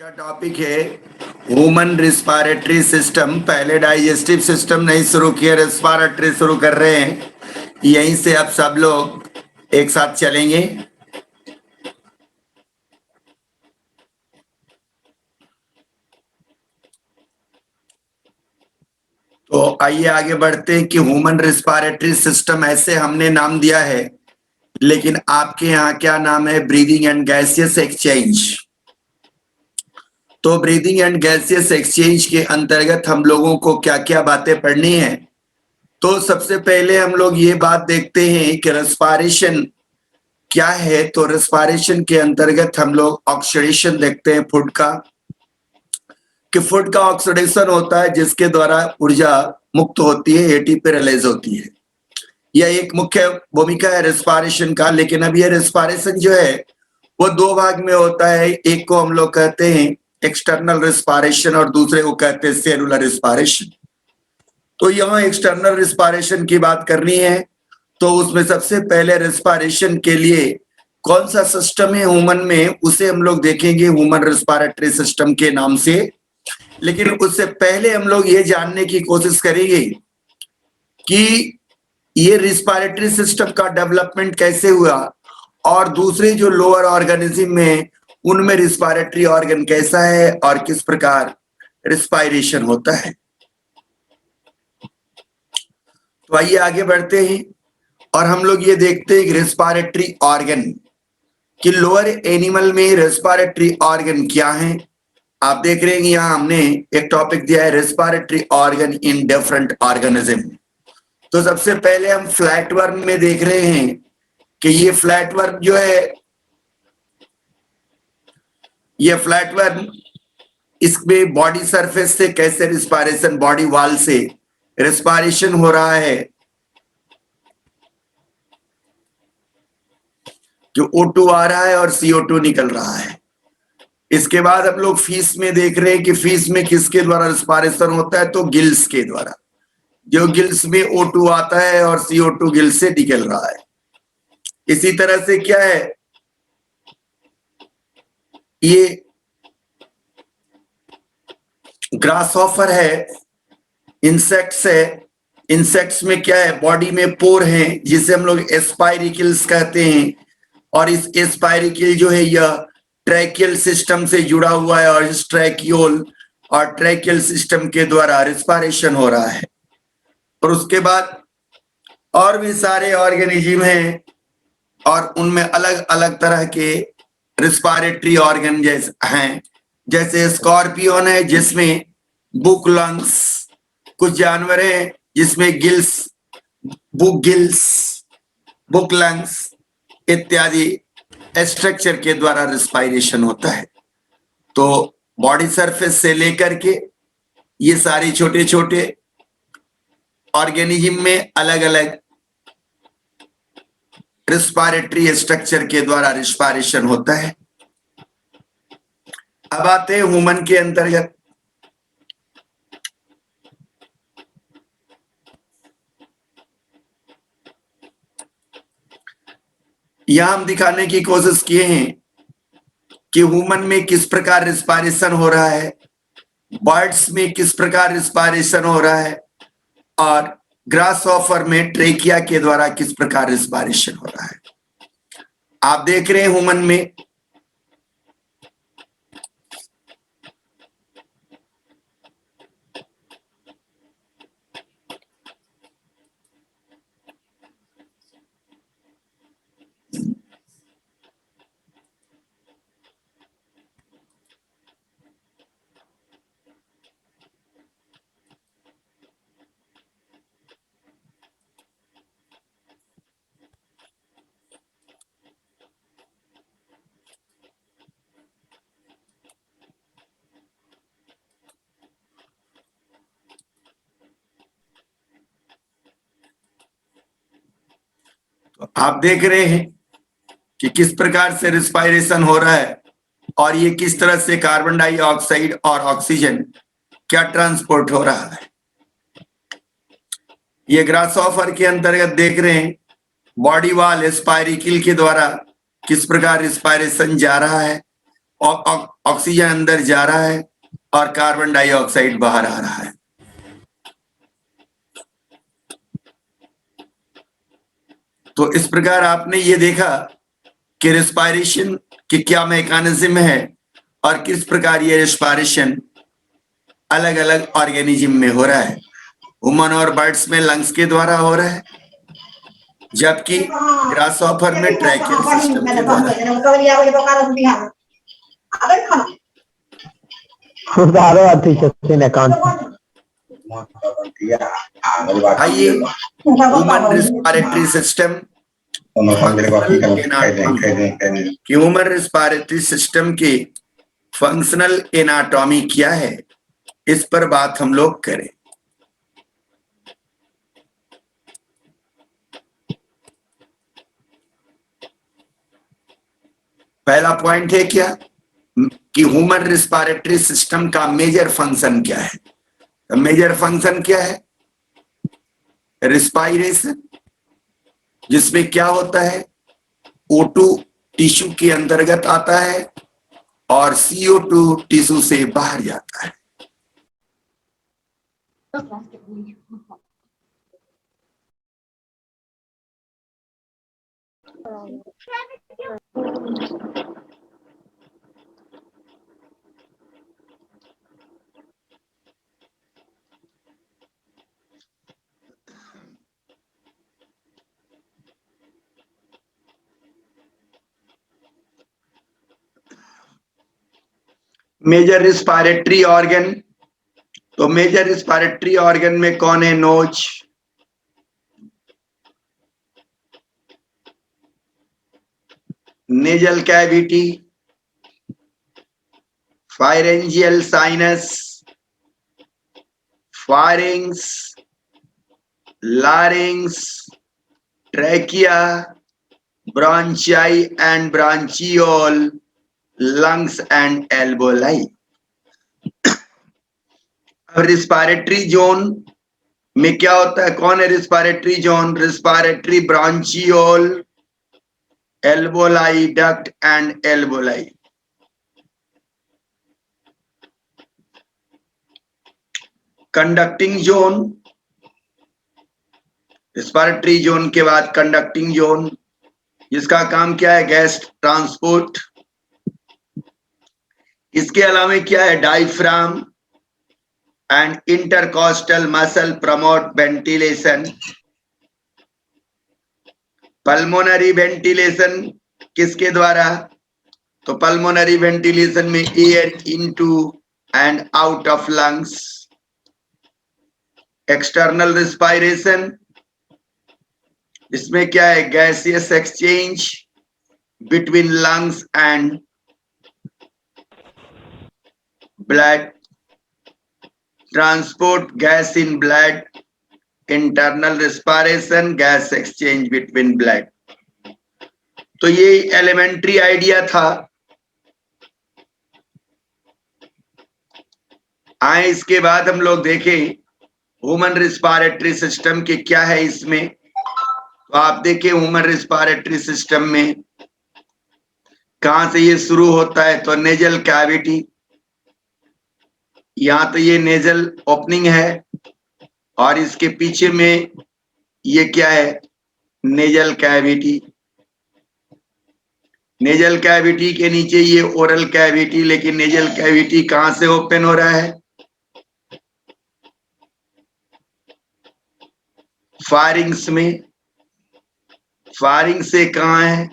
का टॉपिक है human respiratory system. पहले डाइजेस्टिव सिस्टम नहीं शुरू किया, रिस्पायरेटरी शुरू कर रहे हैं। यहीं से अब सब लोग एक साथ चलेंगे। तो आइए आगे बढ़ते हैं कि ह्यूमन रिस्पायरेटरी सिस्टम ऐसे हमने नाम दिया है, लेकिन आपके यहाँ क्या नाम है? Breathing and gaseous exchange. तो ब्रीदिंग एंड गैसियस एक्सचेंज के अंतर्गत हम लोगों को क्या क्या बातें पढ़नी है? तो सबसे पहले हम लोग ये बात देखते हैं कि रेस्पिरेशन क्या है। तो रेस्पिरेशन के अंतर्गत हम लोग ऑक्सीडेशन देखते हैं फूड का, कि फूड का ऑक्सीडेशन होता है जिसके द्वारा ऊर्जा मुक्त होती है, एटीपी रिलीज होती है। यह एक मुख्य भूमिका है रेस्पिरेशन का। लेकिन अब यह रेस्पिरेशन जो है वो दो भाग में होता है। एक को हम लोग कहते हैं एक्सटर्नल रेस्पिरेशन और दूसरे को कहते हैं सेलुलर रेस्पिरेशन। तो यहाँ एक्सटर्नल रेस्पिरेशन की बात करनी है, तो उसमें सबसे पहले रेस्पिरेशन के लिए कौन सा सिस्टम है ह्यूमन में, उसे हम लोग देखेंगे ह्यूमन रेस्पिरेटरी सिस्टम के नाम से। लेकिन उससे पहले हम लोग ये जानने की कोशिश करेंगे कि ये रेस्पिरेटरी सिस्टम का डेवलपमेंट कैसे हुआ और दूसरे जो लोअर ऑर्गेनिज्म में उनमें रेस्पिरेटरी ऑर्गन कैसा है और किस प्रकार रेस्पिरेशन होता है। तो आइए आगे बढ़ते हैं और हम लोग ये देखते हैं रेस्पिरेटरी ऑर्गन कि लोअर एनिमल में रेस्पिरेटरी ऑर्गन क्या है। आप देख रहे हैं यहाँ हमने एक टॉपिक दिया है respiratory organ in different organism. तो सबसे पहले हम फ्लैट वर्म में देख रहे हैं कि ये फ्लैट वर्म जो है, ये फ्लैट वर्म, इसमें बॉडी सरफेस से कैसे रिस्पायरेशन, बॉडी वॉल से रिस्पायरेशन हो रहा है कि O2 आ रहा है और CO2 निकल रहा है। इसके बाद हम लोग फिश में देख रहे हैं कि फिश में किसके द्वारा रिस्पायरेशन होता है, तो गिल्स के द्वारा। जो गिल्स में O2 आता है और CO2 गिल्स से निकल रहा है। इसी तरह से क्या है, ये ग्रासहॉपर है, इंसेक्ट्स है। इंसेक्ट्स में क्या है, बॉडी में पोर है जिसे हम लोग एस्पायरिकल्स कहते हैं। और इस एस्पायरिकल जो है यह ट्रैकियल सिस्टम से जुड़ा हुआ है और इस ट्रैकियोल और ट्रैकियल सिस्टम के द्वारा रिस्पायरेशन हो रहा है। और उसके बाद और भी सारे ऑर्गेनिज्म हैं और उनमें अलग अलग तरह के रिस्पायरेटरी ऑर्गन जैसे हैं। जैसे स्कॉर्पियन है जिसमें बुक लंग्स, कुछ जानवर हैं जिसमें gills, book gills, book lungs इत्यादि स्ट्रक्चर के द्वारा रिस्पायरेशन होता है। तो बॉडी सरफेस से लेकर के ये सारे छोटे छोटे ऑर्गेनिज्म में अलग अलग रिस्पायरेटरी स्ट्रक्चर के द्वारा रिस्पायरेशन होता है। अब आते हैं ह्यूमन के अंतर्गत। यहां हम दिखाने की कोशिश किए हैं कि ह्यूमन में किस प्रकार रिस्पायरेशन हो रहा है, बर्ड्स में किस प्रकार रिस्पायरेशन हो रहा है और ग्रासहॉपर में ट्रेकिया के द्वारा किस प्रकार रिस्पायरेशन हो रहा है। आप देख रहे हैं ह्यूमन में आप देख रहे हैं कि किस प्रकार से रिस्पायरेशन हो रहा है और ये किस तरह से कार्बन डाइऑक्साइड और ऑक्सीजन क्या ट्रांसपोर्ट हो रहा है। ये ग्रासहॉपर के अंतर्गत देख रहे हैं बॉडी वॉल स्पायरिकल के द्वारा किस प्रकार रिस्पायरेशन जा रहा है ऑक्सीजन अंदर जा रहा है और कार्बन डाइऑक्साइड बाहर आ रहा है। तो इस प्रकार आपने ये देखा कि रिस्पायरेशन की क्या मैकेनिज्म है और किस प्रकार ये रिस्पायरेशन अलग अलग ऑर्गेनिज्म में हो रहा है। ह्यूमन और बर्ड्स में लंग्स के द्वारा हो रहा है, जबकि ग्रासहॉपर में ट्रैकियल सिस्टम के द्वारा। आइए human respiratory system, human respiratory system की फंक्शनल एनाटॉमी क्या है, इस पर बात हम लोग करें। पहला पॉइंट है क्या कि ह्यूमन रिस्पायरेटरी सिस्टम का मेजर फंक्शन क्या है। तो मेजर फंक्शन क्या है? रिस्पायरेशन, जिसमें क्या होता है, O2 टिश्यू के अंतर्गत आता है और CO2 टिश्यू से बाहर जाता है। मेजर रिस्पायरेटरी ऑर्गन, तो मेजर रिस्पायरेटरी ऑर्गन में कौन है? Nose, nasal cavity, pharyngeal sinus, pharynx, larynx, trachea, bronchi and bronchiole, lungs and alveoli. अब रिस्पायरेटरी जोन में क्या होता है? कौन है respiratory zone? Respiratory bronchiole, alveoli duct and alveoli. Conducting zone, respiratory zone के बाद कंडक्टिंग जोन, जिसका काम क्या है? Gas transport. इसके अलावा क्या है? Diaphragm and intercostal muscle promote ventilation. Pulmonary ventilation किसके द्वारा? तो पल्मोनरी वेंटिलेशन में air into and out of lungs. External respiration, इसमें क्या है? Gaseous exchange between lungs and blood, transport gas in blood. Internal respiration, gas exchange between blood. तो ये elementary idea था। आए इसके बाद हम लोग देखें ह्यूमन रिस्पायरेटरी सिस्टम के क्या है इसमें। तो आप देखिए ह्यूमन रिस्पायरेटरी सिस्टम में कहां से ये शुरू होता है? तो नेजल कैविटी, यहां तो ये नेजल ओपनिंग है और इसके पीछे में ये क्या है? Nasal cavity. नेजल कैविटी के नीचे ये ओरल कैविटी, लेकिन नेजल कैविटी कहां से ओपन हो रहा है? फारिंग्स में। फारिंग से कहां है?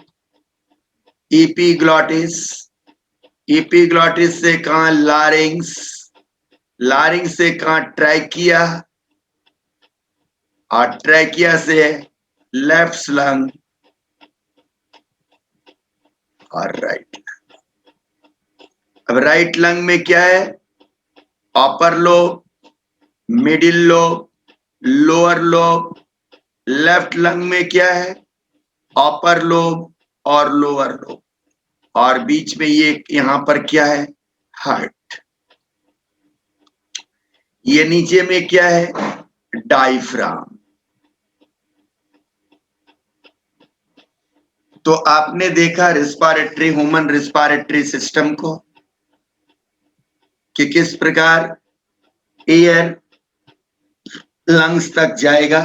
एपिग्लॉटिस। एपिग्लॉटिस से कहां? लारिंग्स। लारिंग्स से कहां? ट्रैकिया। और ट्रैकिया से लेफ्ट लंग और राइट। अब राइट लंग में क्या है? Upper lobe, middle lobe, lower lobe. Left lung में क्या है? अपर लोब और लोअर लोब, और बीच में ये यहां पर क्या है? हार्ट। ये नीचे में क्या है? डायफ्राम। तो आपने देखा रिस्पायरेटरी ह्यूमन रिस्पायरेटरी सिस्टम को कि किस प्रकार एयर लंग्स तक जाएगा।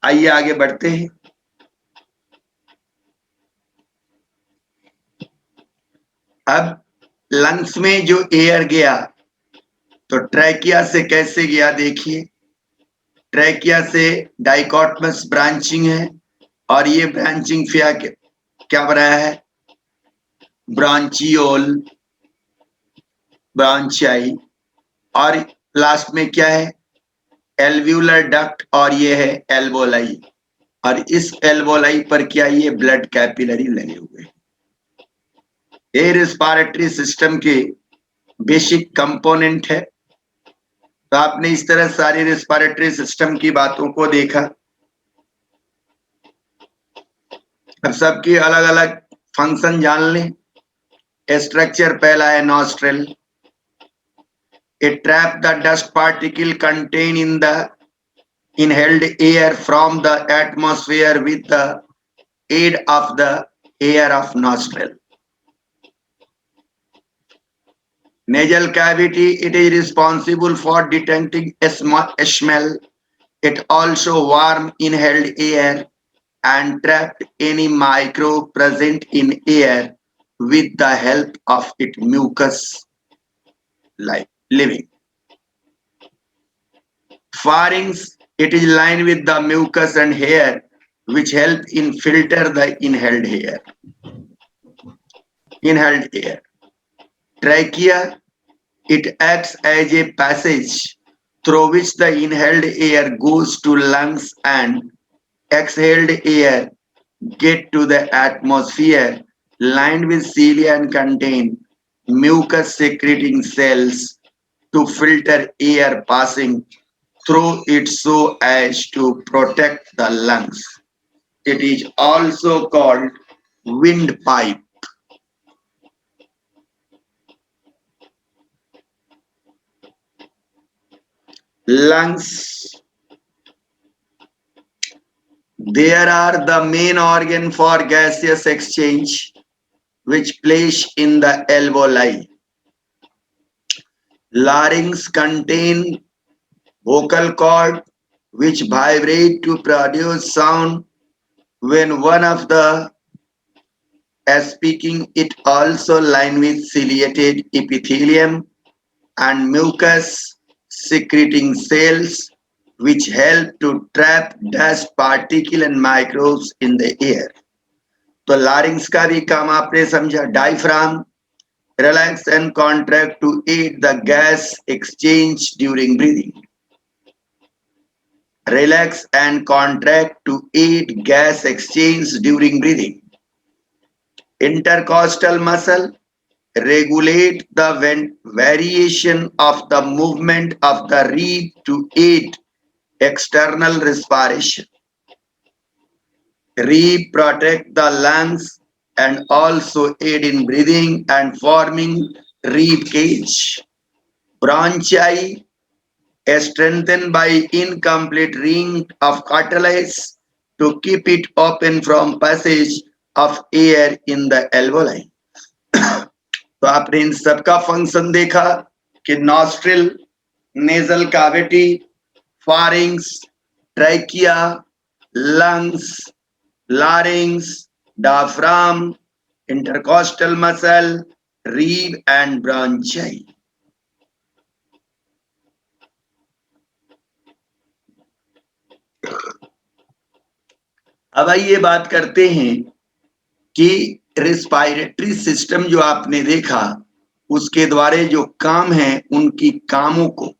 आइए आगे बढ़ते हैं। अब लंग्स में जो एयर गया तो ट्रैकिया से कैसे गया देखिए। ट्रैकिया से डाइकोटमस ब्रांचिंग है और ये ब्रांचिंग क्या बनाया है, ब्रांचियोल, ब्रांचाई, और लास्ट में क्या है, एल्व्यूलर डक्ट, और ये है एल्वोलाई, और इस एल्वोलाई पर क्या, ये ब्लड कैपिलरी लगे हुए हैं। ये रिस्पायरेटरी सिस्टम के बेसिक कंपोनेंट है। तो आपने इस तरह सारी रिस्पायरेटरी सिस्टम की बातों को देखा। अब सबकी अलग अलग फंक्शन जान लें। स्ट्रक्चर पहला है nostril. It trap the dust particle contained in the inhaled air from the atmosphere with the aid of the air of nostril. Nasal cavity, it is responsible for detecting a smell. It also warm inhaled air and trapped any microbe present in air with the help of its mucus living. Pharynx, it is lined with the mucus and hair which help in filter the inhaled air. Trachea, it acts as a passage through which the inhaled air goes to lungs and exhaled air get to the atmosphere, lined with cilia and contain mucus secreting cells to filter air passing through it so as to protect the lungs. It is also called windpipe. Lungs, there are the main organ for gaseous exchange which place in the alveoli. Larynx contain vocal cord which vibrate to produce sound when one of the speaking. It also lined with ciliated epithelium and mucus secreting cells which help to trap dust particle and microbes in the air. तो लारिंग्स का भी काम आपने समझा। Diaphragm, relax and contract to aid the gas exchange during breathing. Relax and contract to aid gas exchange during breathing. Intercostal muscle, regulate the variation of the movement of the rib to aid external respiration. Rib protect the lungs and also aid in breathing and forming rib cage. Bronchi, strengthened by incomplete ring of cartilage to keep it open from passage of air in the alveoli. तो आपने इन सबका function देखा कि nostril, nasal cavity, pharynx, trachea, lungs, larynx, diaphragm, intercostal muscle, rib and bronchi. अब आइए बात करते हैं कि रिस्पायरेटरी सिस्टम जो आपने देखा उसके द्वारा जो काम है उनकी कामों को,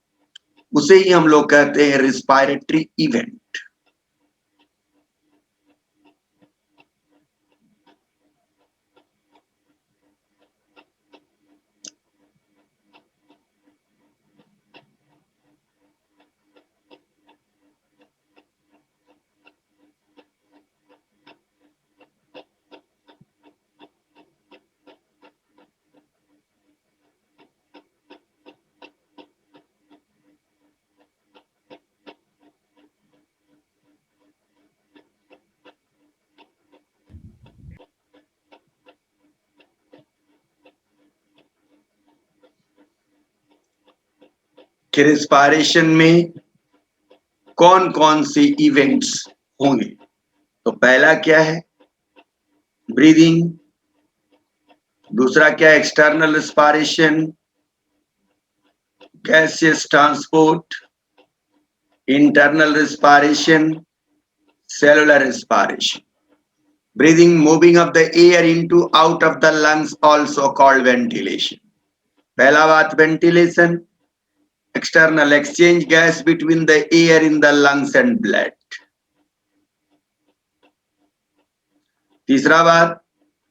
उसे ही हम लोग कहते हैं रिस्पायरेटरी इवेंट। कि रिस्पायरेशन में कौन कौन से इवेंट्स होंगे। तो पहला क्या है, ब्रीदिंग, दूसरा क्या है, external respiration, gaseous transport, internal respiration, cellular respiration. Breathing, moving of the air into out of the lungs, also called ventilation. पहला बात ventilation, external exchange gas between the air in the lungs and blood. तीसरा बात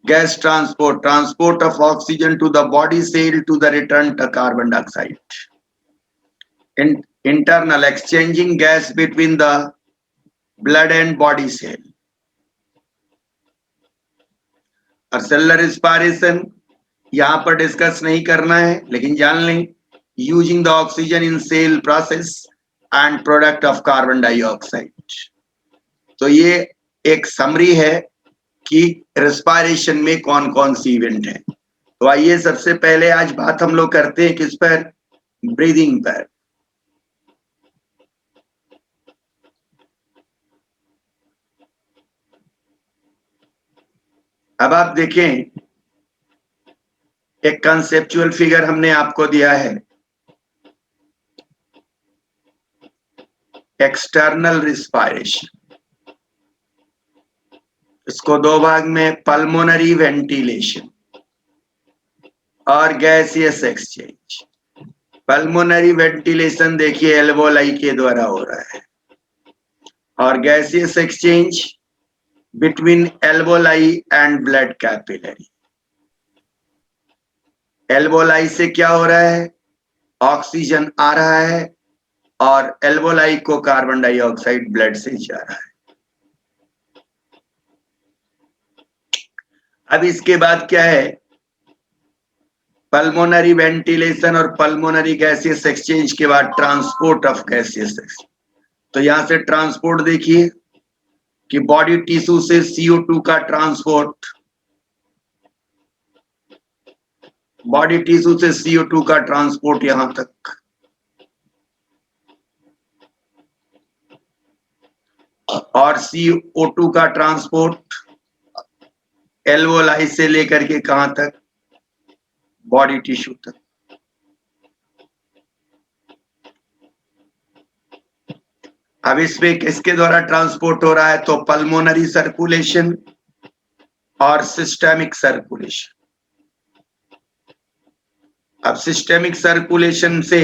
gas transport, transport of oxygen to the body cell to the return to carbon dioxide. Internal exchanging gas between the blood and body cell. और cellular respiration यहां पर discuss नहीं करना है, लेकिन जान लें, using the oxygen in cell process end product of carbon dioxide. तो ये एक समरी है कि रिस्पायरेशन में कौन कौन सी इवेंट है। तो आइए सबसे पहले आज बात हम लोग करते हैं किस पर, ब्रीदिंग पर। अब आप देखें, एक कंसेप्चुअल फिगर हमने आपको दिया है, एक्सटर्नल रिस्पायरेशन। इसको दो भाग में, पल्मोनरी वेंटिलेशन और गैसियस एक्सचेंज। पल्मोनरी वेंटिलेशन देखिए एल्वोलाई के द्वारा हो रहा है, और gaseous exchange between alveoli and blood capillary. Alveoli से क्या हो रहा है, ऑक्सीजन आ रहा है और एल्वोलाई को कार्बन डाइऑक्साइड ब्लड से जा रहा है। अब इसके बाद क्या है, पल्मोनरी वेंटिलेशन और पल्मोनरी गैसियस एक्सचेंज के बाद ट्रांसपोर्ट ऑफ गैसियस एक्सचेंज। तो यहां से ट्रांसपोर्ट देखिए कि बॉडी टिश्यू से CO2 का ट्रांसपोर्ट, बॉडी टिश्यू से CO2 का ट्रांसपोर्ट यहां तक, और CO2 का ट्रांसपोर्ट एल्वोलाई से लेकर के कहां तक, बॉडी टिश्यू तक। अब इसमें किसके द्वारा ट्रांसपोर्ट हो रहा है, तो पल्मोनरी सर्कुलेशन और सिस्टेमिक सर्कुलेशन। अब सिस्टेमिक सर्कुलेशन से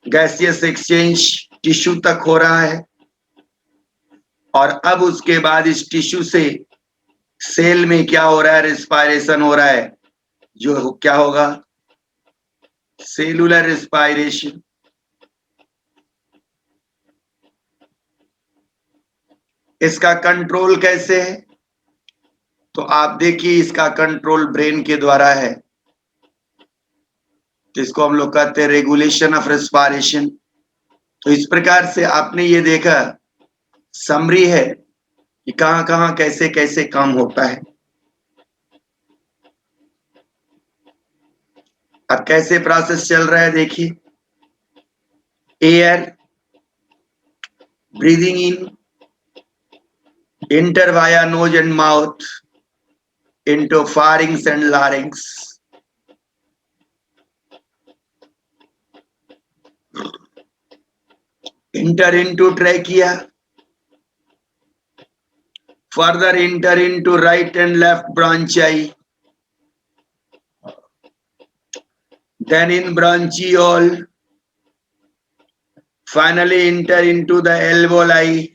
गैसियस एक्सचेंज टिश्यू तक हो रहा है, और अब उसके बाद इस टिश्यू से सेल में क्या हो रहा है, रिस्पायरेशन हो रहा है, जो क्या होगा, सेलुलर रिस्पायरेशन। इसका कंट्रोल कैसे है, तो आप देखिए इसका कंट्रोल ब्रेन के द्वारा है, जिसको हम लोग कहते हैं रेगुलेशन ऑफ रेस्पिरेशन। तो इस प्रकार से आपने ये देखा, समरी है कि कहां कहां कैसे कैसे काम होता है। अब कैसे प्रोसेस चल रहा है देखिए, air breathing in, enter via nose and mouth into pharynx and larynx, enter into trachea, further enter into right and left bronchi, then in bronchiole, finally enter into the alveoli,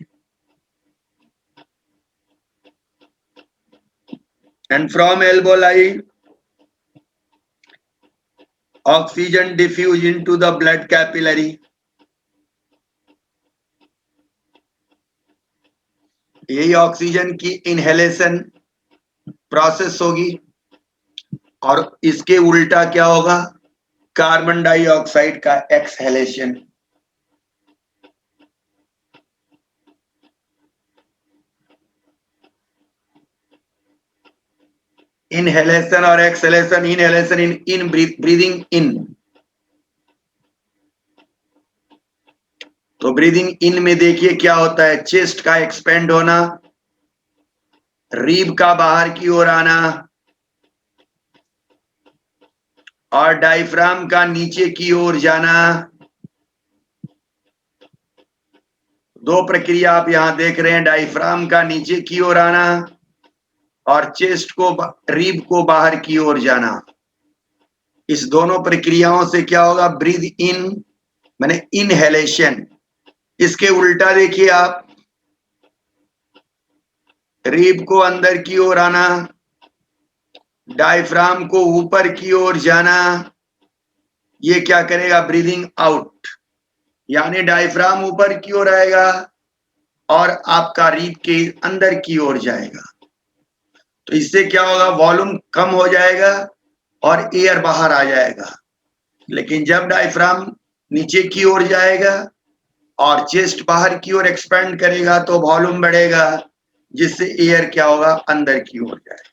and from alveoli oxygen diffuse into the blood capillary. यही oxygen की inhalation process होगी, और इसके उल्टा क्या होगा, carbon dioxide का exhalation. Inhalation और exhalation, inhalation in breathing in, तो ब्रीदिंग इन में देखिए क्या होता है, चेस्ट का एक्सपेंड होना, रीब का बाहर की ओर आना और डायफ्राम का नीचे की ओर जाना। दो प्रक्रिया आप यहां देख रहे हैं, डायफ्राम का नीचे की ओर आना और चेस्ट को रीब को बाहर की ओर जाना। इस दोनों प्रक्रियाओं से क्या होगा, ब्रीद इन माने इनहेलेशन। इसके उल्टा देखिए आप, रीब को अंदर की ओर आना, डायफ्राम को ऊपर की ओर जाना, ये क्या करेगा, ब्रीदिंग आउट, यानी डायफ्राम ऊपर की ओर आएगा और आपका रीब के अंदर की ओर जाएगा। तो इससे क्या होगा, वॉल्यूम कम हो जाएगा और एयर बाहर आ जाएगा। लेकिन जब डायफ्राम नीचे की ओर जाएगा और चेस्ट बाहर की ओर एक्सपेंड करेगा तो वॉल्यूम बढ़ेगा, जिससे एयर क्या होगा, अंदर की ओर जाएगा।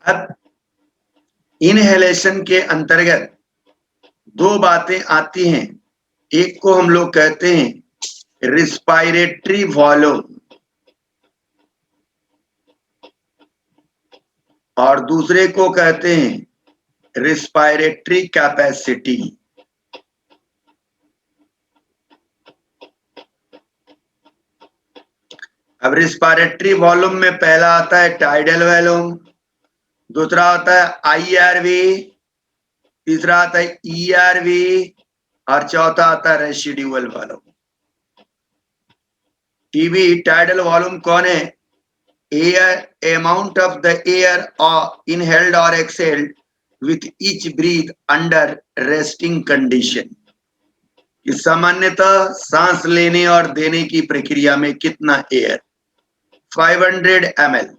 अब इनहेलेशन के अंतर्गत दो बातें आती हैं। एक को हम लोग कहते हैं रिस्पायरेटरी वॉल्यूम और दूसरे को कहते हैं रिस्पायरेटरी कैपेसिटी। अब रिस्पायरेटरी वॉल्यूम में पहला आता है टाइडल वॉल्यूम, दूसरा आता है आईआरवी, तीसरा आता है ईआरवी और चौथा आता है residual volume. TV tidal volume कौन है, air amount of the air inhaled और exhaled with each breath under resting condition. सामान्यतः सांस लेने और देने की प्रक्रिया में कितना air, 500 ml।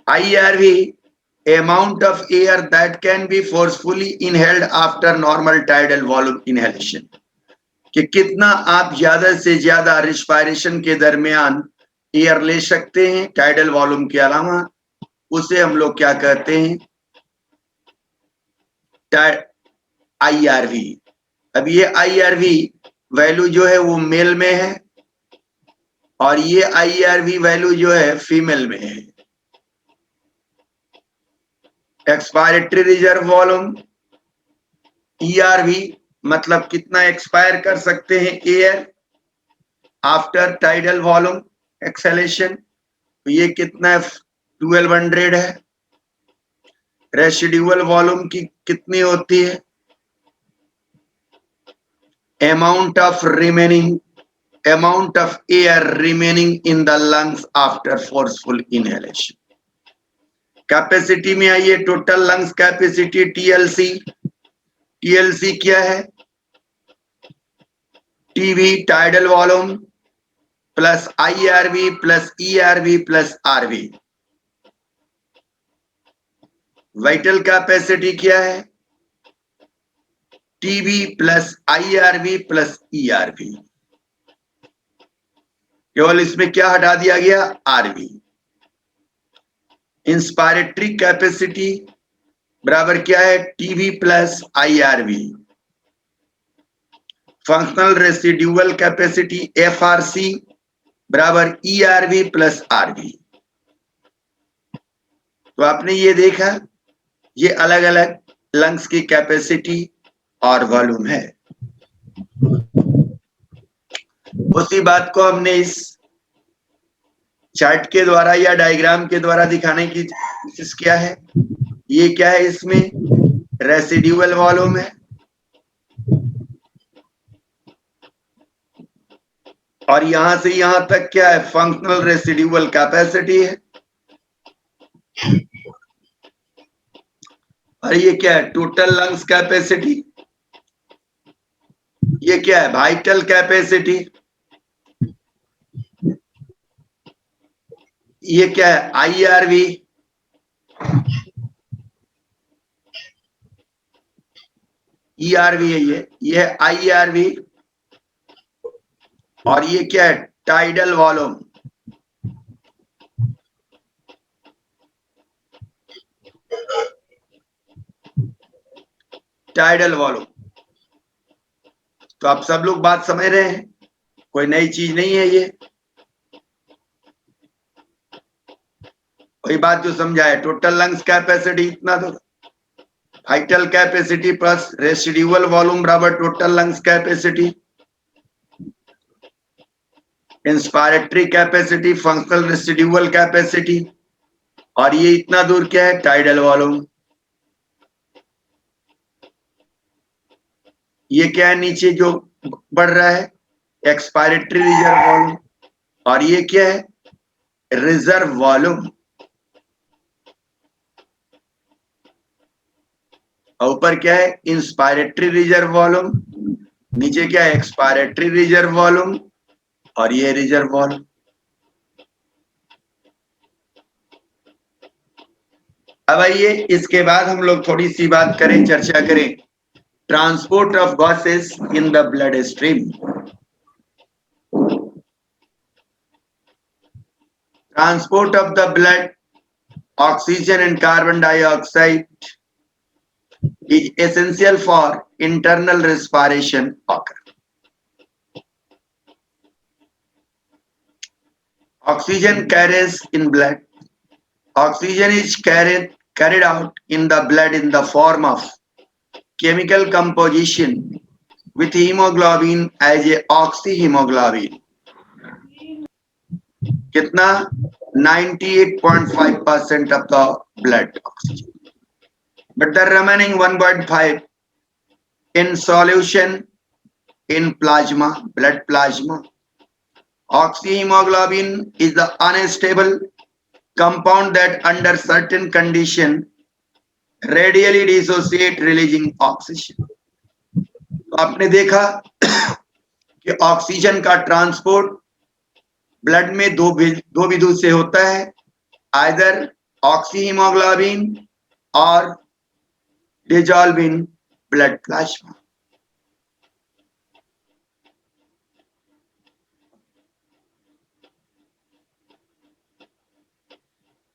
IRV, amount of air that can be forcefully inhaled after normal tidal volume inhalation। कि कितना आप ज्यादा से ज्यादा रिस्पायरेशन के दरमियान एयर ले सकते हैं टाइडल वॉल्यूम के अलावा, उसे हम लोग क्या कहते हैं, IRV। अब ये IRV वैल्यू जो है वो मेल में है और ये IRV वैल्यू जो है फीमेल में है। एक्सपायरेटरी रिजर्व वॉल्यूम, ERV मतलब कितना एक्सपायर कर सकते हैं air after tidal volume acceleration, तो ये कितना 1200 है। रेसिडुअल वॉल्यूम की कितनी होती है, amount of air remaining in the lungs after forceful inhalation. Capacity में आइए, total lungs capacity TLC। TLC क्या है, TV tidal volume plus IRV plus ERV plus RV। Vital capacity क्या है, TV plus IRV plus ERV। केवल इसमें क्या हटा दिया गया, RV। इंस्पायरेटरी कैपेसिटी बराबर क्या है, TV plus IRV। Functional residual capacity FRC बराबर ERV प्लस RV। तो आपने ये देखा, ये अलग अलग लंग्स की कैपेसिटी और वॉल्यूम है। उसी बात को हमने इस चार्ट के द्वारा या डायग्राम के द्वारा दिखाने की कोशिश किया है। ये क्या है, इसमें रेसिड्यूअल वॉल्यूम है और यहां से यहां तक क्या है, फंक्शनल रेसिड्यूअल कैपेसिटी है। और ये क्या है, टोटल लंग्स कैपेसिटी। ये क्या है, वाइटल कैपेसिटी। ये क्या है, IRV। ERV है, ये है IRV। और ये क्या है, टाइडल वॉल्यूम। Tidal volume. तो आप सब लोग बात समझ रहे हैं, कोई नई चीज नहीं है ये, वही बात जो समझा है। टोटल लंग्स कैपेसिटी इतना तो, vital capacity plus residual volume बराबर total lungs capacity, inspiratory capacity, functional residual capacity, और ये इतना दूर क्या है, टाइडल वॉल्यूम। ये क्या है नीचे जो बढ़ रहा है, एक्सपायरेटरी रिजर्व वॉल्यूम, और ये क्या है, रिजर्व वॉल्यूम। और ऊपर क्या है, इंस्पायरेटरी रिजर्व वॉल्यूम, नीचे क्या है, एक्सपायरेटरी रिजर्व वॉल्यूम, और ये रिजर्व वॉल्यूम। अब आइए इसके बाद हम लोग थोड़ी सी बात करें, चर्चा करें, transport of gases in the blood stream. Transport of the blood, oxygen and carbon dioxide is essential for internal respiration occur. Oxygen carries in blood. Oxygen is carried out in the blood in the form of chemical composition with hemoglobin as a oxyhemoglobin. कितना, 98.5% of the blood oxygen. But the remaining 1.5 in solution in plasma, blood plasma. Oxyhemoglobin is the unstable compound that under certain condition radially dissociate releasing oxygen. तो आपने देखा कि oxygen का transport blood में दो विधि से होता है, आइदर ऑक्सीहीमोग्लोबिन और dissolve in blood plasma.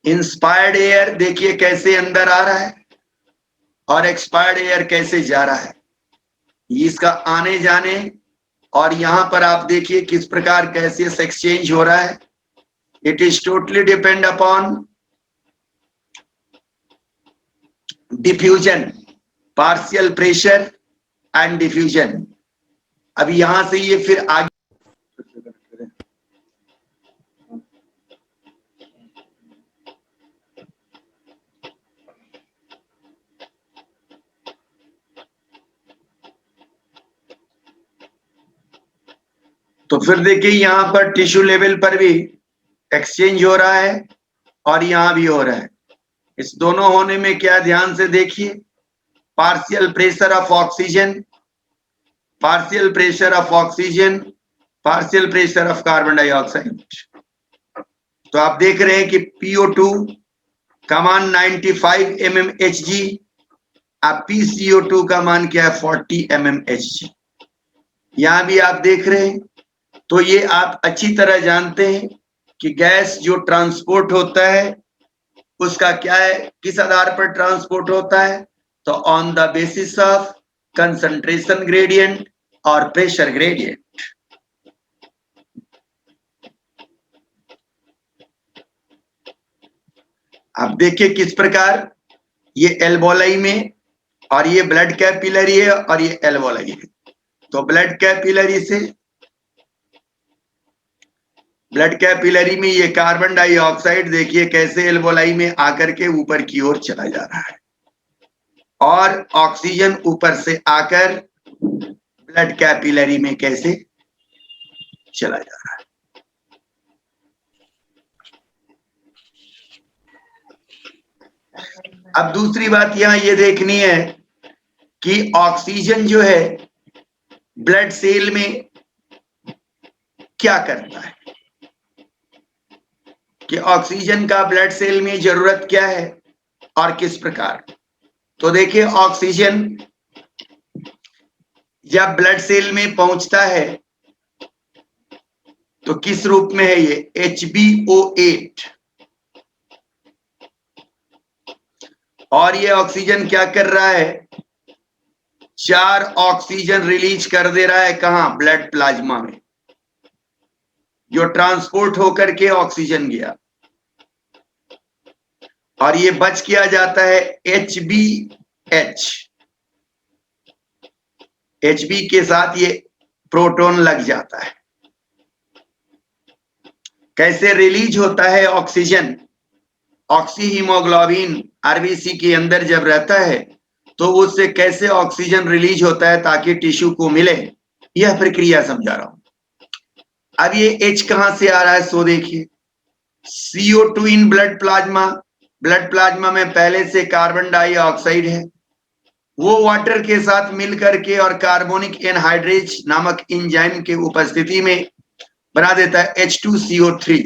Inspired air देखिए कैसे अंदर आ रहा है और एक्सपायर्ड एयर कैसे जा रहा है, इसका आने जाने, और यहां पर आप देखिए किस प्रकार कैसे एक्सचेंज हो रहा है। It is totally depend upon diffusion, partial pressure and diffusion. अब यहां से ये फिर आगे तो फिर देखिए यहां पर टिश्यू लेवल पर भी एक्सचेंज हो रहा है और यहां भी हो रहा है। इस दोनों होने में क्या, ध्यान से देखिए, partial pressure of oxygen, partial pressure of oxygen, partial pressure of carbon dioxide. तो आप देख रहे हैं कि PO2 का मान 95 mmHg, अब PCO2 का मान क्या है, 40 mmHg। यहां भी आप देख रहे हैं। तो ये आप अच्छी तरह जानते हैं कि गैस जो ट्रांसपोर्ट होता है उसका क्या है, किस आधार पर ट्रांसपोर्ट होता है, तो on the basis of concentration gradient और प्रेशर ग्रेडियंट। आप देखिए किस प्रकार ये एल्वोलाई में, और ये ब्लड कैपिलरी है और ये एल्वोलाई है। तो ब्लड कैपिलरी में ये कार्बन डाइऑक्साइड देखिए कैसे एल्वोलाई में आकर के ऊपर की ओर चला जा रहा है, और ऑक्सीजन ऊपर से आकर ब्लड कैपिलरी में कैसे चला जा रहा है। अब दूसरी बात यहां ये देखनी है कि ऑक्सीजन जो है ब्लड सेल में क्या करता है, कि ऑक्सीजन का ब्लड सेल में जरूरत क्या है और किस प्रकार। तो देखिए ऑक्सीजन जब ब्लड सेल में पहुंचता है तो किस रूप में है, ये HBO8, और ये ऑक्सीजन क्या कर रहा है, 4 ऑक्सीजन रिलीज कर दे रहा है, कहां? ब्लड प्लाज्मा में, जो ट्रांसपोर्ट होकर के ऑक्सीजन गया, और ये बच किया जाता है HbH। Hb के साथ ये प्रोटॉन लग जाता है। कैसे रिलीज होता है ऑक्सीजन? ऑक्सी हीमोग्लोबिन आरबीसी के अंदर जब रहता है तो उससे कैसे ऑक्सीजन रिलीज होता है ताकि टिश्यू को मिले, यह प्रक्रिया समझा रहा हूं। अब ये H कहां से आ रहा है सो देखिए, CO2 in blood plasma, blood plasma में पहले से कार्बन डाइऑक्साइड है, वो वाटर के साथ मिल करके और कार्बोनिक एनहाइड्रेज नामक एंजाइम के उपस्थिति में बना देता है H2CO3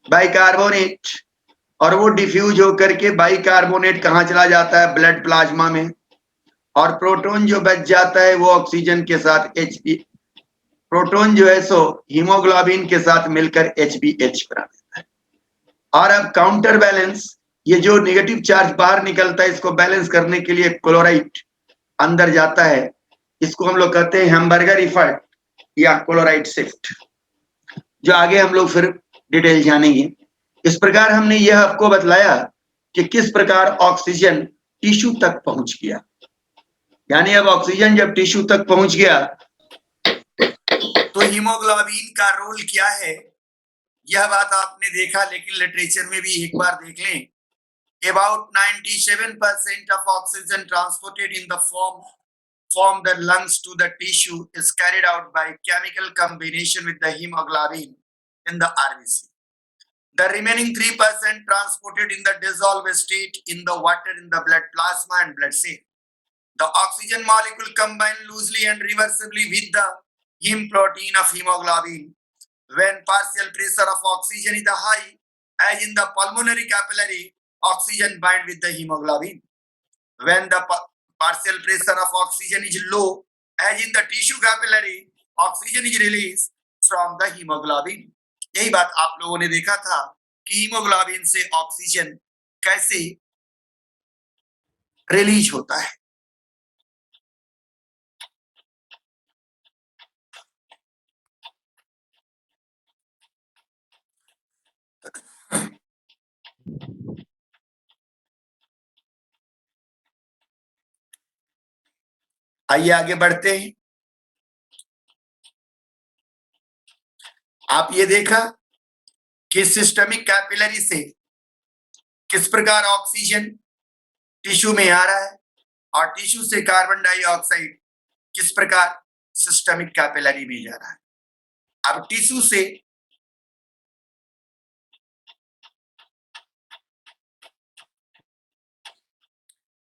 बाइकार्बोनेट, और वो डिफ्यूज होकर के बाइकार्बोनेट कहां चला जाता है? ब्लड प्लाज्मा में, और प्रोटॉन जो बच जाता है वो ऑक्सीजन के साथ प्रोटॉन जो है सो हीमोग्लोबिन के साथ मिलकर HbH बना देता है। और अब काउंटर बैलेंस, ये जो नेगेटिव चार्ज बाहर निकलता है इसको बैलेंस करने के लिए क्लोराइड अंदर जाता है, इसको हम लोग कहते हैं हैम्बर्गर इफेक्ट या क्लोराइड शिफ्ट, जो आगे हम लोग फिर डिटेल जानेंगे। इस प्रकार हमने यह आपको बतलाया कि किस प्रकार ऑक्सीजन टिश्यू तक पहुंच गया, यानी अब ऑक्सीजन जब टिश्यू तक पहुंच गया तो हीमोग्लोबिन का रोल क्या है, यह बात आपने देखा, लेकिन लिटरेचर में भी एक बार देख लें। About 97% of oxygen transported in the from the lungs to the tissue is carried out by chemical combination with the hemoglobin in the RBC. The remaining 3% transported in the dissolved state in the water in the blood plasma and blood cell. The oxygen molecule combine loosely and reversibly with the heme protein of hemoglobin. When partial pressure of oxygen is high, as in the pulmonary capillary, oxygen bind with the hemoglobin. When the partial pressure of oxygen is low, as in the tissue capillary, oxygen is released from the hemoglobin. यही बात आप लोगों ने देखा था कि haemoglobin से oxygen कैसे रिलीज होता है। आइए आगे बढ़ते हैं। आप ये देखा कि सिस्टमिक कैपिलरी से किस प्रकार ऑक्सीजन टिश्यू में आ रहा है और टिश्यू से कार्बन डाइऑक्साइड किस प्रकार सिस्टमिक कैपिलरी में जा रहा है। अब टिश्यू से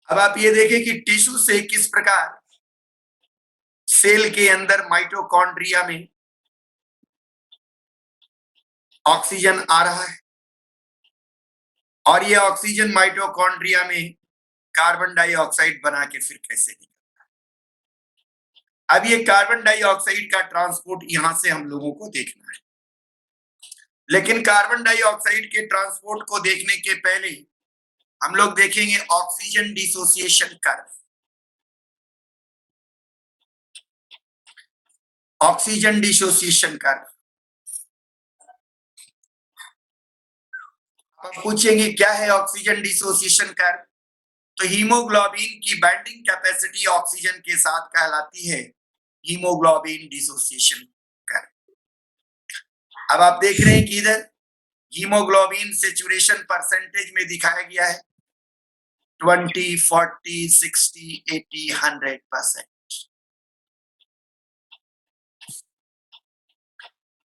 अब आप ये देखें कि टिश्यू से किस प्रकार सेल के अंदर माइटोकॉन्ड्रिया में ऑक्सीजन आ रहा है, और ये ऑक्सीजन माइटोकॉन्ड्रिया में कार्बन डाइऑक्साइड बना के फिर कैसे निकलता है। अब ये कार्बन डाइऑक्साइड का ट्रांसपोर्ट यहां से हम लोगों को देखना है, लेकिन कार्बन डाइऑक्साइड के ट्रांसपोर्ट को देखने के पहले हम लोग देखेंगे oxygen dissociation curve. Oxygen dissociation curve आप पूछेंगे क्या है ऑक्सीजन डिसोसिएशन कर्व, तो हीमोग्लोबिन की बाइंडिंग कैपेसिटी ऑक्सीजन के साथ कहलाती है हीमोग्लोबिन डिसोसिएशन कर्व। अब आप देख रहे हैं कि इधर हीमोग्लोबिन सैचुरेशन परसेंटेज में दिखाया गया है 20, 40, 60, 80, 100%।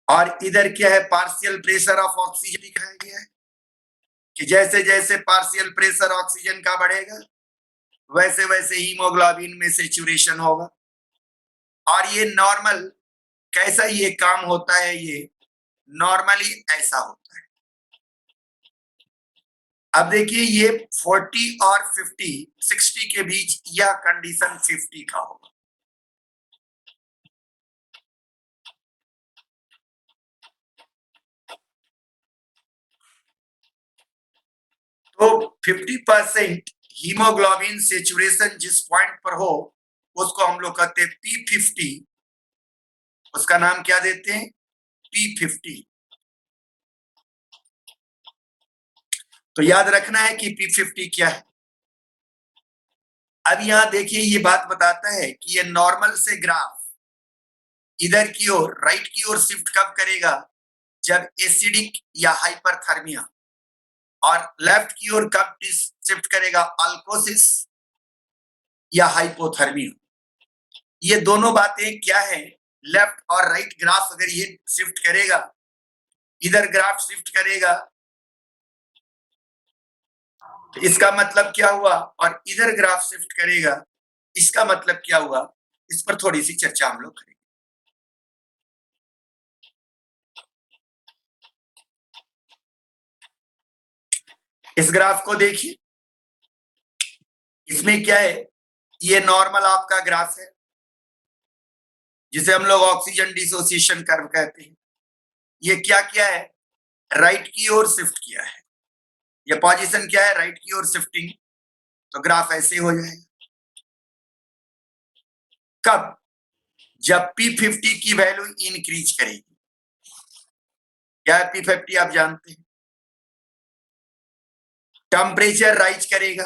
और इधर क्या है, पार्शियल प्रेशर ऑफ ऑक्सीजन दिखाया गया है कि जैसे जैसे पार्शियल प्रेशर ऑक्सीजन का बढ़ेगा वैसे वैसे हीमोग्लोबिन में सैचुरेशन होगा। और ये नॉर्मल कैसा ये काम होता है, ये नॉर्मली ऐसा होता है। अब देखिए ये 40 और 50, 60 के बीच यह कंडीशन 50 का होगा। तो 50% हीमोग्लोबिन सेचुरेशन जिस पॉइंट पर हो उसको हम लोग कहते हैं P50। उसका नाम क्या देते हैं? P50। तो याद रखना है कि P50 क्या है। अब यहां देखिए, ये बात बताता है कि ये नॉर्मल से ग्राफ इधर की ओर, राइट की ओर शिफ्ट कब करेगा? जब एसिडिक या हाइपरथर्मिया। और लेफ्ट की ओर कब शिफ्ट करेगा? अल्कोसिस या हाइपोथर्मिया। ये दोनों बातें क्या है? लेफ्ट और राइट ग्राफ अगर ये शिफ्ट करेगा, इधर ग्राफ शिफ्ट करेगा, तो इसका मतलब क्या हुआ? और इधर ग्राफ शिफ्ट करेगा, इसका मतलब क्या हुआ? इस पर थोड़ी सी चर्चा हम लोग करेंगे। इस ग्राफ को देखिए, इसमें क्या है? ये नॉर्मल आपका ग्राफ है जिसे हम लोग ऑक्सीजन डिसोसिएशन कर्व कहते हैं। ये क्या किया है? राइट की ओर शिफ्ट किया है। ये पोजीशन क्या है? राइट की ओर शिफ्टिंग। तो ग्राफ ऐसे हो जाएगा। कब? जब P50 की वैल्यू इंक्रीज करेगी। क्या है P50? आप जानते हैं। टेम्परेचर राइज करेगा,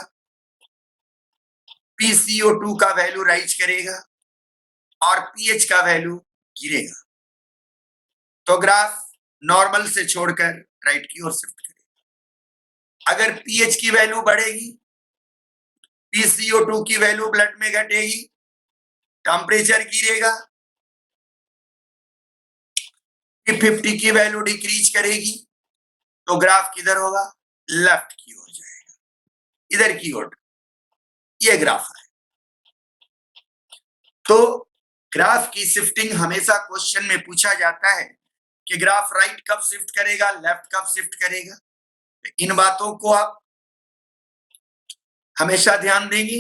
PCO2 का वैल्यू राइज करेगा और पीएच का वैल्यू गिरेगा। तो ग्राफ नॉर्मल से छोड़कर राइट की ओर शिफ्ट करेगा। अगर पीएच की वैल्यू बढ़ेगी, PCO2 की वैल्यू ब्लड में घटेगी, टेम्परेचर गिरेगा, P50 की वैल्यू डिक्रीज करेगी, तो ग्राफ किधर होगा? लेफ्ट की ओर जाएगा, इधर की ओर। ये ग्राफ है। तो ग्राफ की शिफ्टिंग हमेशा क्वेश्चन में पूछा जाता है कि ग्राफ राइट कब शिफ्ट करेगा, लेफ्ट कब शिफ्ट करेगा। इन बातों को आप हमेशा ध्यान देंगे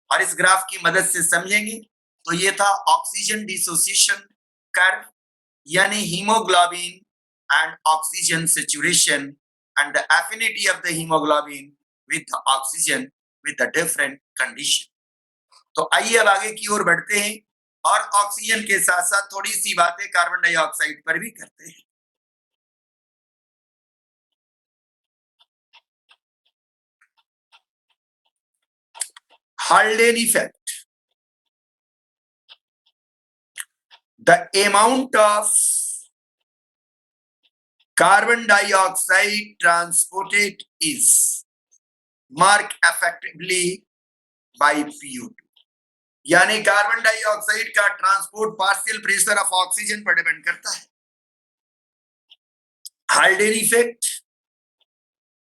और इस ग्राफ की मदद से समझेंगे। तो ये था ऑक्सीजन डिसोसिएशन कर्व, यानी haemoglobin and oxygen saturation and the affinity of the haemoglobin with the oxygen with the different condition. तो आइए अब आगे की ओर बढ़ते हैं और ऑक्सीजन के साथ साथ थोड़ी सी बातें कार्बन डाइऑक्साइड पर भी करते हैं। Haldane effect. The amount of carbon dioxide transported is marked effectively by PO2। यानी कार्बन डाइऑक्साइड का transport partial pressure of oxygen पर डिपेंड करता है। Haldane effect,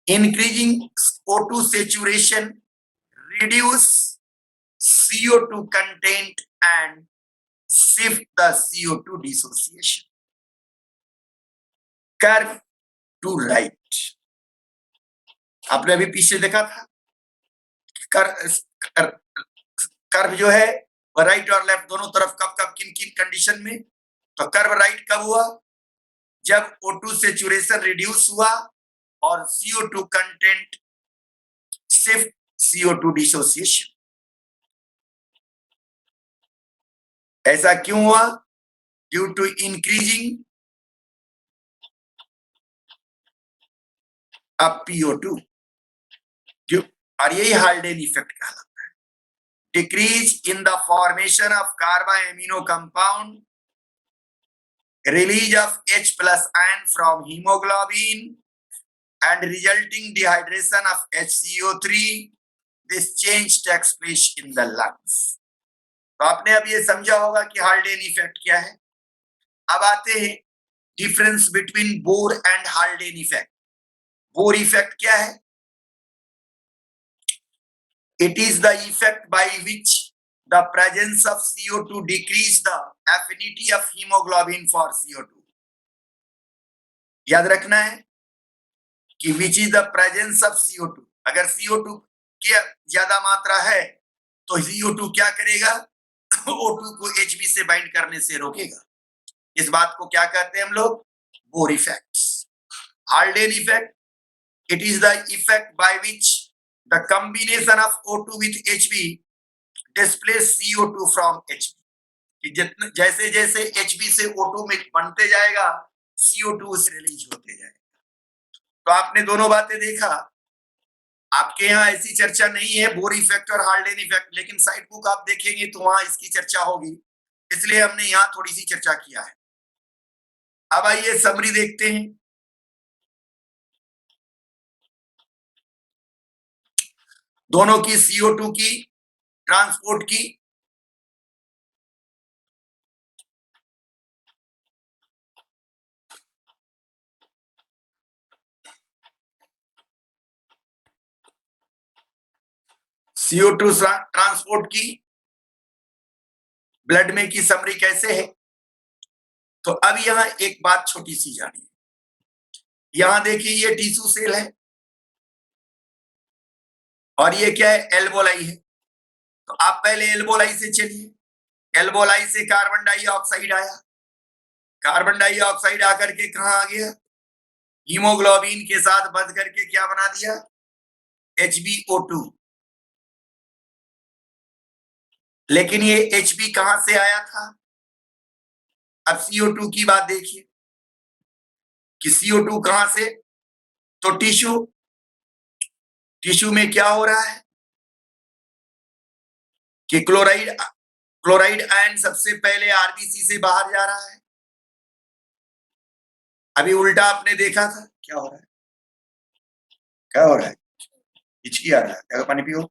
increasing O2 saturation, reduce CO2 content and shift the CO2 dissociation curve to right। आपने अभी पीछे देखा था कर्व जो है वह राइट और लेफ्ट दोनों तरफ कब कब किन किन कंडीशन में। तो कर्व राइट कब हुआ? जब O2 सैचुरेशन रिड्यूस हुआ और CO2 content shift, CO2 dissociation. ऐसा क्यों हुआ? Due to increasing of PO2। और यही हाल्डेन इफेक्ट कहलाता है। Decrease in the formation of carbamino compound, release of H plus ion from hemoglobin and resulting dehydration of HCO3। This change takes place in the lungs। तो आपने अब ये समझा होगा कि हाल्डेन इफेक्ट क्या है। अब आते हैं difference between bore and Haldane effect. Bohr effect क्या है? It is the effect by which the presence of CO2 decrease the affinity of hemoglobin for CO2। याद रखना है कि which is the presence of CO2। अगर CO2 की ज्यादा मात्रा है तो CO2 क्या करेगा? O2 को Hb से बाइंड करने से रोकेगा। इस बात को क्या कहते हैं हम लोग? Bohr effect. Haldane effect, it is the effect by which the combination of O2 with Hb displace CO2 from Hb। कि जितने जैसे जैसे Hb से O2 में बनते जाएगा, CO2 से रिलीज होते जाएगा। तो आपने दोनों बातें देखा। आपके यहाँ ऐसी चर्चा नहीं है बोर इफेक्ट और हाल्डेन इफेक्ट, लेकिन साइड बुक आप देखेंगे तो वहां इसकी चर्चा होगी, इसलिए हमने यहाँ थोड़ी सी चर्चा किया है। अब आइए समरी देखते हैं। दोनों की CO2 की ट्रांसपोर्ट की CO2 ट्रांसपोर्ट की ब्लड में की समरी कैसे है। तो अब यहां एक बात छोटी सी जानिए। यहां देखिए ये टिश्यू सेल है और ये क्या है, एल्वोलाई है। तो आप पहले एल्वोलाई से चलिए। एल्वोलाई से कार्बन डाइऑक्साइड आया, कार्बन डाइऑक्साइड आकर के कहा आ गया, हीमोग्लोबिन के साथ बंध करके क्या बना दिया, HbO2। लेकिन ये Hb कहां से आया था। अब CO2 की बात देखिए कि CO2 कहां से, तो टिश्यू में क्या हो रहा है कि क्लोराइड आयन सबसे पहले आरबीसी से बाहर जा रहा है। अभी उल्टा आपने देखा था, क्या हो रहा है, क्या हो रहा है, हिचकी आ रहा है, क्या पानी पियो।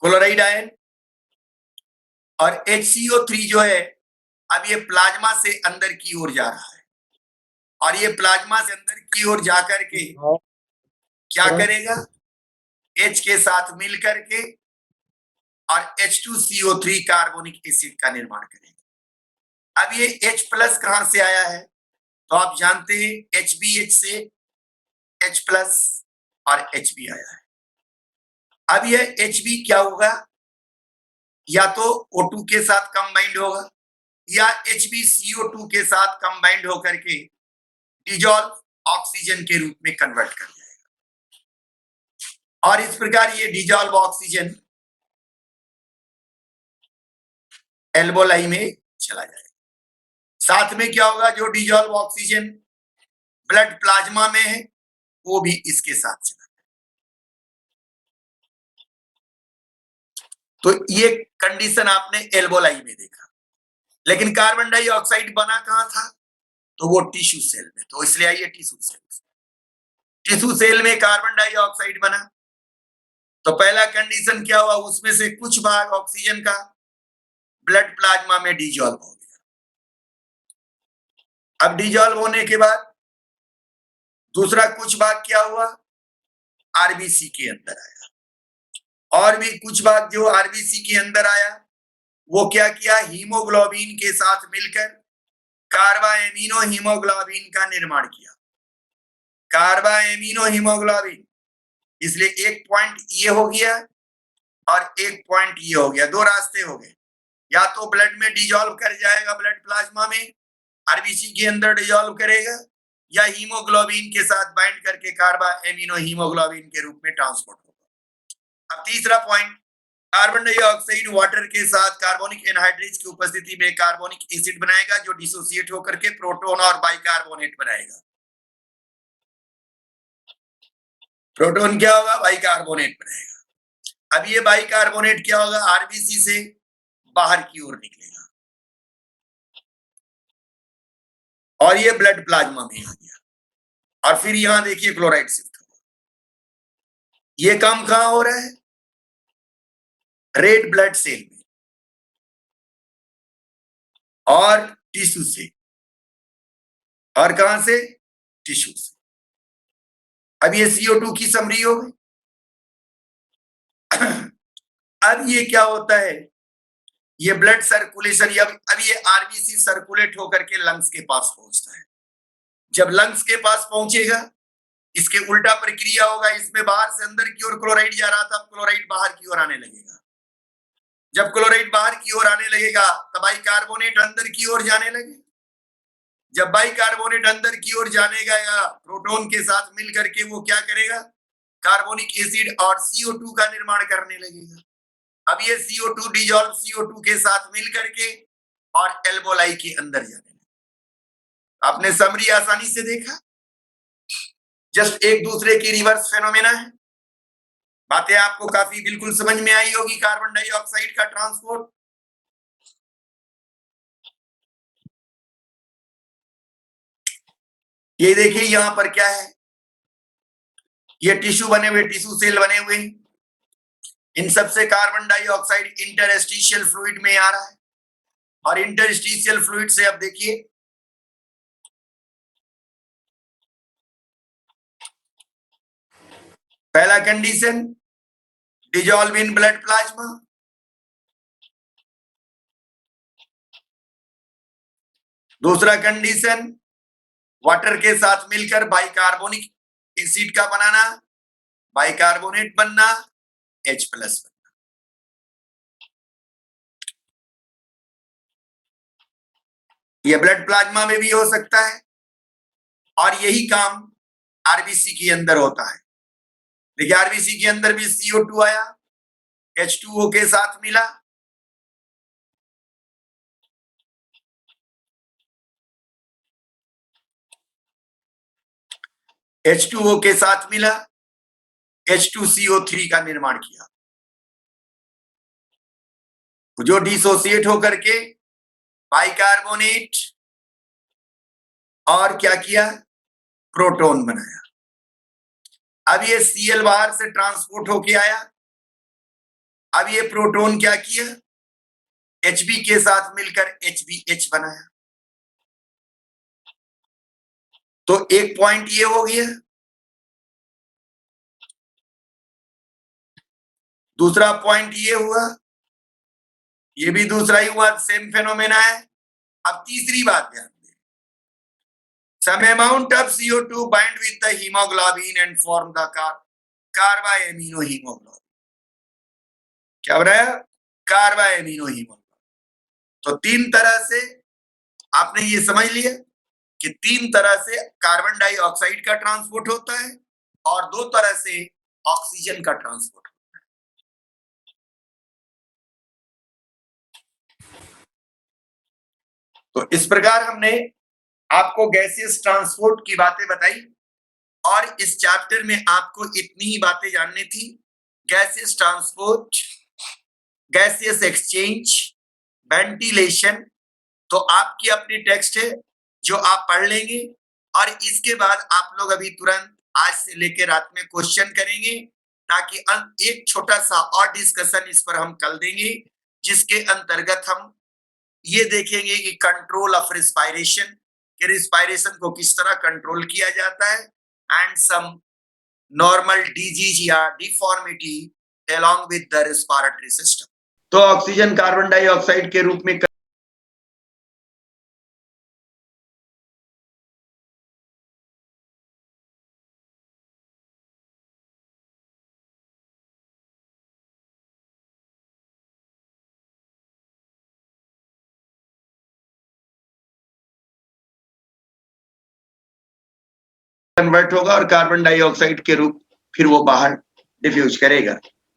क्लोराइड आयन और HCO3 जो है, अब ये प्लाज्मा से अंदर की ओर जा रहा है और ये प्लाज्मा से अंदर की ओर जाकर के क्या करेगा, H के साथ मिल करके और H2CO3 कार्बोनिक एसिड का निर्माण करेगा। अब ये H प्लस कहां से आया है, तो आप जानते हैं HBH से H प्लस और HB आया है। अब ये HB क्या होगा, या तो O2 के साथ कंबाइंड होगा या HbCO2 के साथ कंबाइंड होकर के डिजॉल्व ऑक्सीजन के रूप में कन्वर्ट कर जाएगा और इस प्रकार ये डिजॉल्व ऑक्सीजन एल्वोलाई में चला जाएगा। साथ में क्या होगा, जो डिजॉल्व ऑक्सीजन ब्लड प्लाज्मा में है वो भी इसके साथ चला जाएगा। तो ये कंडीशन आपने एल्वोलाई में देखा। लेकिन कार्बन डाइऑक्साइड बना कहां था, तो वो टिश्यू सेल में। तो इसलिए आइए टिश्यू सेल में कार्बन डाइऑक्साइड बना, तो पहला कंडीशन क्या हुआ, उसमें से कुछ भाग ऑक्सीजन का ब्लड प्लाज्मा में डिजॉल्व हो गया। अब डिजॉल्व होने के बाद दूसरा कुछ भाग क्या हुआ, आरबीसी के अंदर आया, और भी कुछ भाग जो आरबीसी के अंदर आया वो क्या किया, हीमोग्लोबिन के साथ मिलकर कार्बा एमिनो हीमोग्लोबिन का निर्माण किया। कार्बा एमिनो हीमोग्लोबिन, इसलिए एक पॉइंट ये हो गया और एक पॉइंट ये हो गया। दो रास्ते हो गए, या तो ब्लड में डिजॉल्व कर जाएगा, ब्लड प्लाज्मा में आरबीसी के अंदर डिजॉल्व करेगा, या हीमोग्लोबिन के साथ बाइंड करके कार्बा एमिनो हीमोग्लोबिन के रूप में ट्रांसपोर्ट होगा। अब तीसरा पॉइंट, कार्बन डाइऑक्साइड वाटर के साथ कार्बोनिक एनहाइड्रेज की उपस्थिति में कार्बोनिक एसिड बनाएगा, जो डिसोसिएट होकर के प्रोटॉन और बाइकार्बोनेट बनाएगा। प्रोटॉन क्या होगा, बाइकार्बोनेट बनाएगा। अब ये बाइकार्बोनेट क्या होगा, आरबीसी से बाहर की ओर निकलेगा और ये ब्लड प्लाज्मा में आ गया। और फिर यहां देखिए क्लोराइड शिफ्ट होगा। ये काम कहां हो रहा है, रेड ब्लड सेल में और टिश्यू से, और कहां से, टिश्यू से। अब ये CO2 की समरी हो गई। अब ये क्या होता है, ये ब्लड सर्कुलेशन, अब ये आरबीसी सर्कुलेट होकर के लंग्स के पास पहुंचता है। जब लंग्स के पास पहुंचेगा, इसके उल्टा प्रक्रिया होगा, इसमें बाहर से अंदर की ओर क्लोराइड जा रहा था, अब क्लोराइड बाहर की ओर आने लगेगा। जब क्लोराइड बाहर की ओर आने लगेगा तब बाइकार्बोनेट अंदर की ओर जाने लगे। जब बाइकार्बोनेट अंदर की ओर जाने गया प्रोटॉन के साथ मिल करके वो क्या करेगा, कार्बोनिक एसिड और CO2 का निर्माण करने लगेगा। अब ये CO2 डिजॉल्व CO2 के साथ मिल करके और एल्बोलाई के अंदर जाने लगे। आपने समरी आसानी से देखा, जस्ट एक दूसरे की रिवर्स फेनोमेना है। बातें आपको काफी बिल्कुल समझ में आई होगी। कार्बन डाइऑक्साइड का ट्रांसपोर्ट, ये देखिए यहां पर क्या है, ये टिश्यू बने हुए, टिश्यू सेल बने हुए, इन सबसे कार्बन डाइऑक्साइड इंटरस्टिशियल फ्लूइड में आ रहा है। और इंटरस्टिशियल फ्लूइड से अब देखिए पहला condition dissolve in blood plasma, दूसरा कंडीशन वाटर के साथ मिलकर बाइकार्बोनिक एसिड का बनाना, बाइकार्बोनेट बनना, H+ बनना। ये ब्लड प्लाज्मा में भी हो सकता है और यही काम आरबीसी के अंदर होता है। देखिए आरबीसी के अंदर भी CO2 आया, H2O के साथ मिला, H2O के साथ मिला, H2CO3 का निर्माण किया, जो डिसोसिएट होकर के बाइकार्बोनेट और क्या किया, प्रोटॉन बनाया। अब ये Cl बाहर से ट्रांसपोर्ट होके आया, अब ये प्रोटॉन क्या किया, Hb के साथ मिलकर HbH बनाया। तो एक पॉइंट ये हो गया। दूसरा पॉइंट ये हुआ, ये भी दूसरा ही हुआ, सेम फेनोमेना है। अब तीसरी बात ध्यान दें, some amount of CO2 bind with the hemoglobin and form the carbamino hemoglobin. क्या बनाया, कार्बाएमिनो हीमोग्लोबिन। तो तीन तरह से आपने ये समझ लिया कि तीन तरह से कार्बन डाइऑक्साइड का ट्रांसपोर्ट होता है और दो तरह से ऑक्सीजन का ट्रांसपोर्ट होता है। तो इस प्रकार हमने आपको गैसियस ट्रांसपोर्ट की बातें बताई और इस चैप्टर में आपको इतनी ही बातें जाननी थी। Gaseous transport, gaseous exchange, ventilation, तो आपकी अपनी टेक्स्ट है जो आप पढ़ लेंगे और इसके बाद आप लोग अभी तुरंत आज से लेकर रात में क्वेश्चन करेंगे ताकि एक छोटा सा और डिस्कशन इस पर हम कल देंगे, जिसके अंतर्गत हम ये देखेंगे कि कंट्रोल ऑफ रिस्पायरेशन, कि रिस्पायरेशन को किस तरह कंट्रोल किया जाता है, एंड सम नॉर्मल डिजीज या deformity along with the respiratory system। तो ऑक्सीजन कार्बन डाइऑक्साइड के रूप में कन्वर्ट होगा और कार्बन डाइऑक्साइड के रूप फिर वो बाहर डिफ्यूज करेगा।